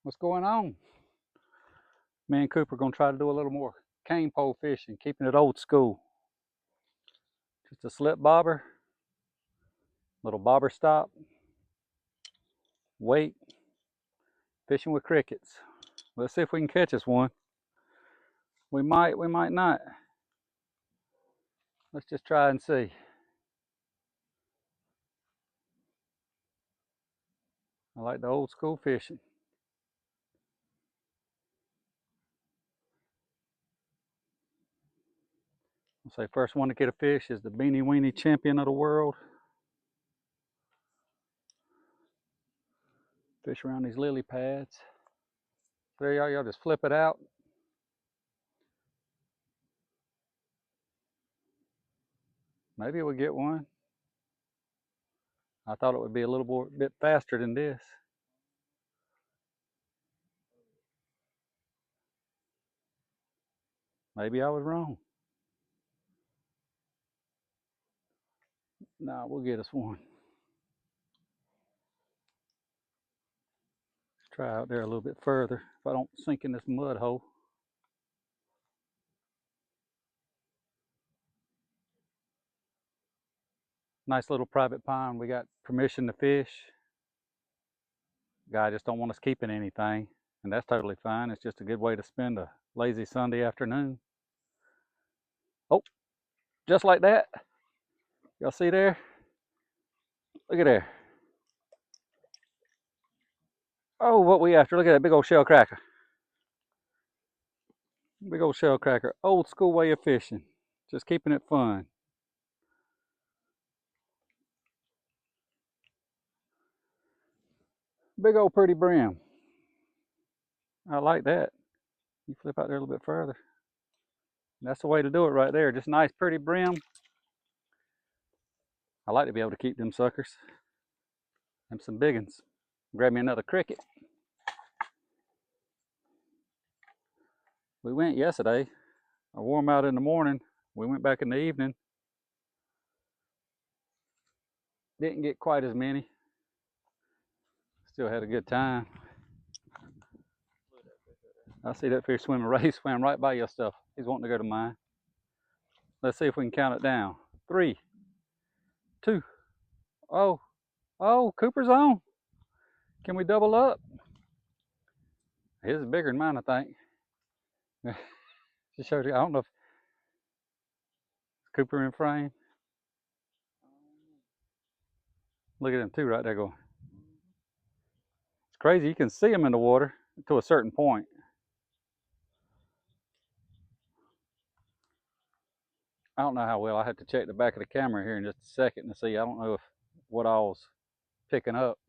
What's going on? Me and Cooper gonna try to do a little more cane pole fishing, keeping it old school. Just a slip bobber, little bobber stop, weight, fishing with crickets. Let's see if we can catch us one. We might not. Let's just try and see. I like the old school fishing. I'll say first one to get a fish is the Beanie Weenie champion of the world. Fish around these lily pads. There y'all just flip it out. Maybe we'll get one. I thought it would be a little bit faster than this. Maybe I was wrong. Nah, we'll get us one. Let's try out there a little bit further if I don't sink in this mud hole. Nice little private pond. We got permission to fish. Guy just don't want us keeping anything, and that's totally fine. It's just a good way to spend a lazy Sunday afternoon. Oh, just like that. Y'all see there? Look at there. Oh, what we after? Look at that big old shell cracker. Big old shell cracker. Old school way of fishing. Just keeping it fun. Big old pretty brim. I like that. You flip out there a little bit further. That's the way to do it right there. Just nice pretty brim. I like to be able to keep them suckers. Them some big ones. Grab me another cricket. We went yesterday. I wore them out in the morning. We went back in the evening. Didn't get quite as many. Still had a good time. I see that fish swimming right. He swam right by your stuff. He's wanting to go to mine. Let's see if we can count it down. 3, 2. Oh, Cooper's on. Can we double up? His is bigger than mine, I think. Just showed you. I don't know if Cooper in frame. Look at him too, right there going. It's crazy. You can see him in the water to a certain point. I don't know how well. I have to check the back of the camera here in just a second to see. I don't know if what all's picking up.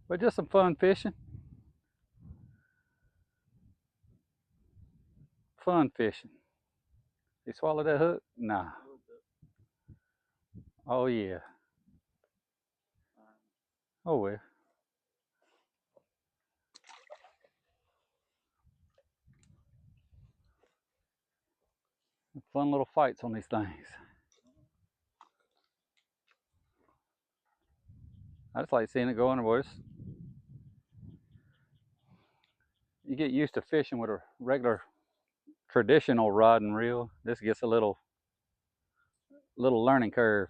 But just some fun fishing. Fun fishing. You swallowed that hook? Nah. Oh yeah. Oh well. Fun little fights on these things. I just like seeing it go underwater. You get used to fishing with a regular traditional rod and reel. This gets a little learning curve.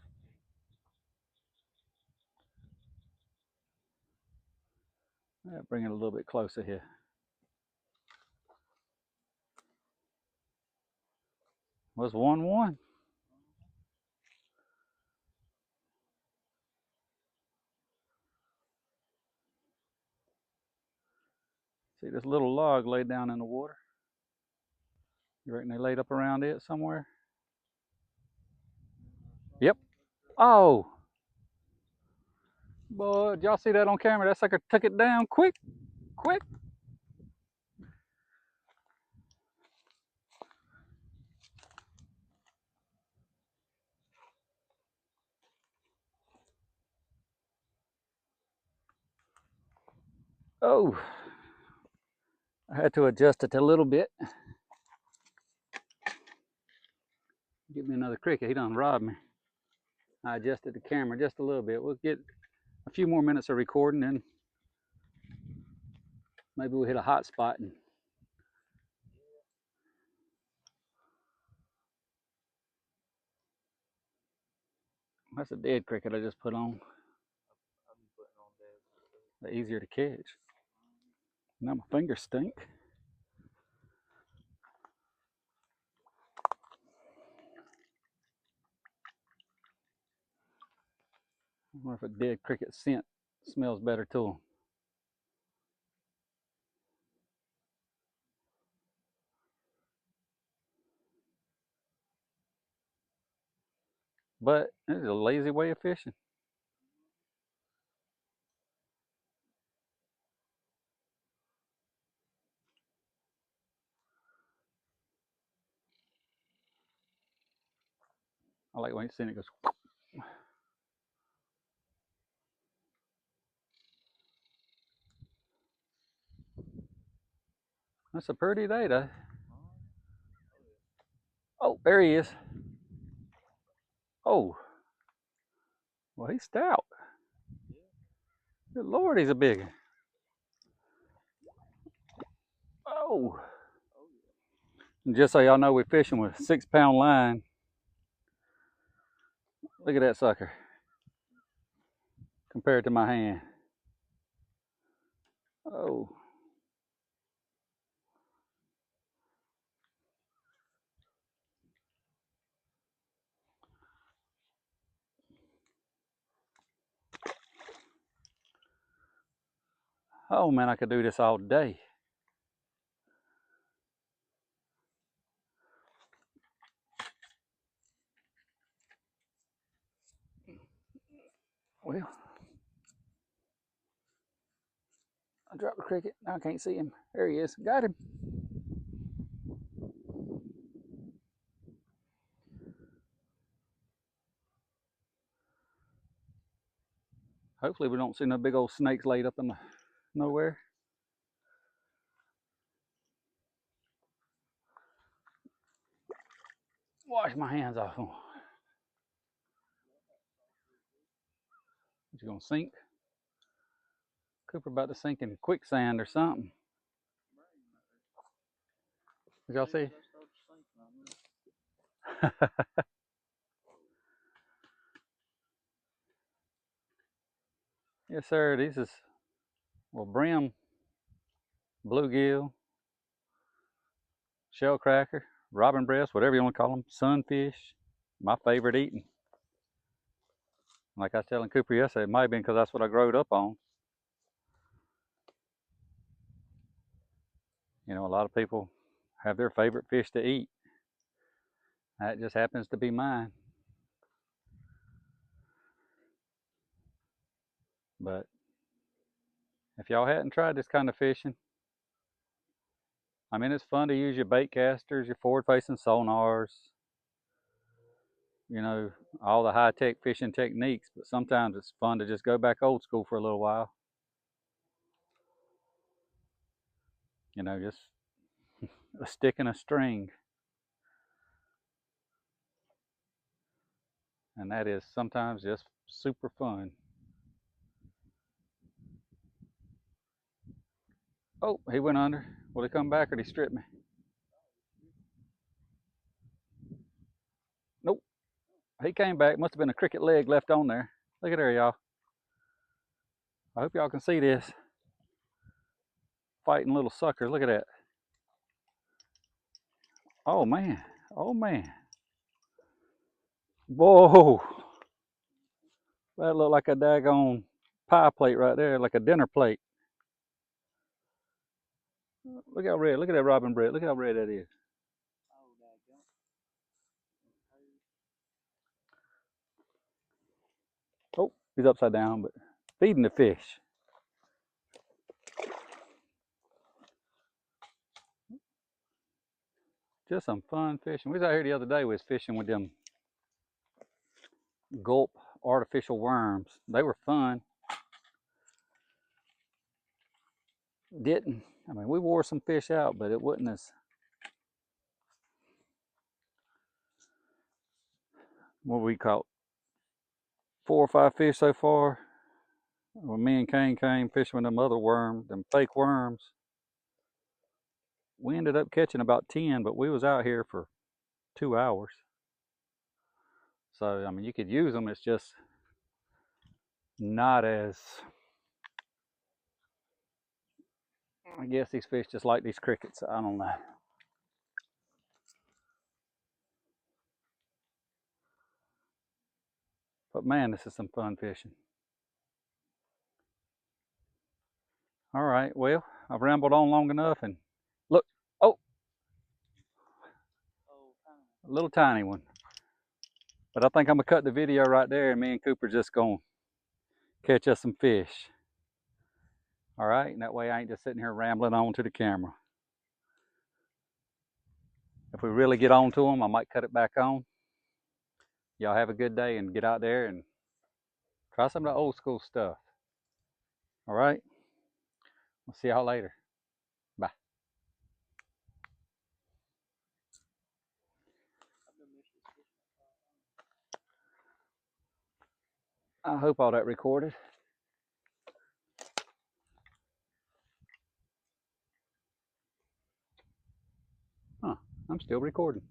Yeah, bring it a little bit closer here. Was 1-1. See this little log laid down in the water? You reckon they laid up around it somewhere? Yep. Oh, boy, did y'all see that on camera? That sucker took it down quick, quick. Oh, I had to adjust it a little bit. Give me another cricket. He done robbed me. I adjusted the camera just a little bit. We'll get a few more minutes of recording, and Maybe we hit a hot spot. And that's a dead cricket I just put on. They're easier to catch. Now my fingers stink. I wonder if a dead cricket scent smells better to them. But it's a lazy way of fishing. I like when you see it goes. That's a pretty day, though. Oh, there he is. Oh, well, he's stout. Good Lord, he's a big one. Oh. And just so y'all know, we're fishing with 6-pound line. Look at that sucker compared to my hand. Oh. Oh man, I could do this all day. Well, I dropped the cricket. Now I can't see him. There he is. Got him. Hopefully we don't see no big old snakes laid up in the nowhere. Wash my hands off them. You gonna sink? Cooper about to sink in quicksand or something. Did y'all see? Yes, sir. These is, well, brim, bluegill, shell cracker, robin breast, whatever you want to call them, sunfish. My favorite eating. Like I was telling Cooper yesterday, it might have been because that's what I growed up on. You know, a lot of people have their favorite fish to eat. That just happens to be mine. But if y'all hadn't tried this kind of fishing, I mean, it's fun to use your bait casters, your forward-facing sonars, you know, all the high-tech fishing techniques, but sometimes it's fun to just go back old school for a little while. You know, just a stick and a string. And that is sometimes just super fun. Oh, he went under. Will he come back or did he strip me? Nope. He came back. Must have been a cricket leg left on there. Look at there, y'all. I hope y'all can see this. Fighting little suckers. Look at that. Oh, man. Oh, man. Whoa. That looked like a daggone pie plate right there, like a dinner plate. Look how red. Look at that robin bread. Look how red that is. Oh, he's upside down, but feeding the fish. Just some fun fishing. We was out here the other day. We was fishing with them gulp artificial worms. They were fun. Didn't. I mean, we wore some fish out, but it wasn't as. What we caught 4 or 5 fish so far. When me and Kane came fishing with them other worms, them fake worms. We ended up catching about 10, but we was out here for 2 hours. So, I mean, you could use them. It's just not as, I guess these fish just like these crickets. I don't know. But man, this is some fun fishing. All right, well, I've rambled on long enough, and look, oh, a little tiny one. But I think I'm gonna cut the video right there, and me and Cooper just gonna catch us some fish. All right, and that way I ain't just sitting here rambling on to the camera. If we really get on to them, I might cut it back on. Y'all have a good day and get out there and try some of the old school stuff. All right, we'll see y'all later. Bye. I hope all that recorded. Huh, I'm still recording.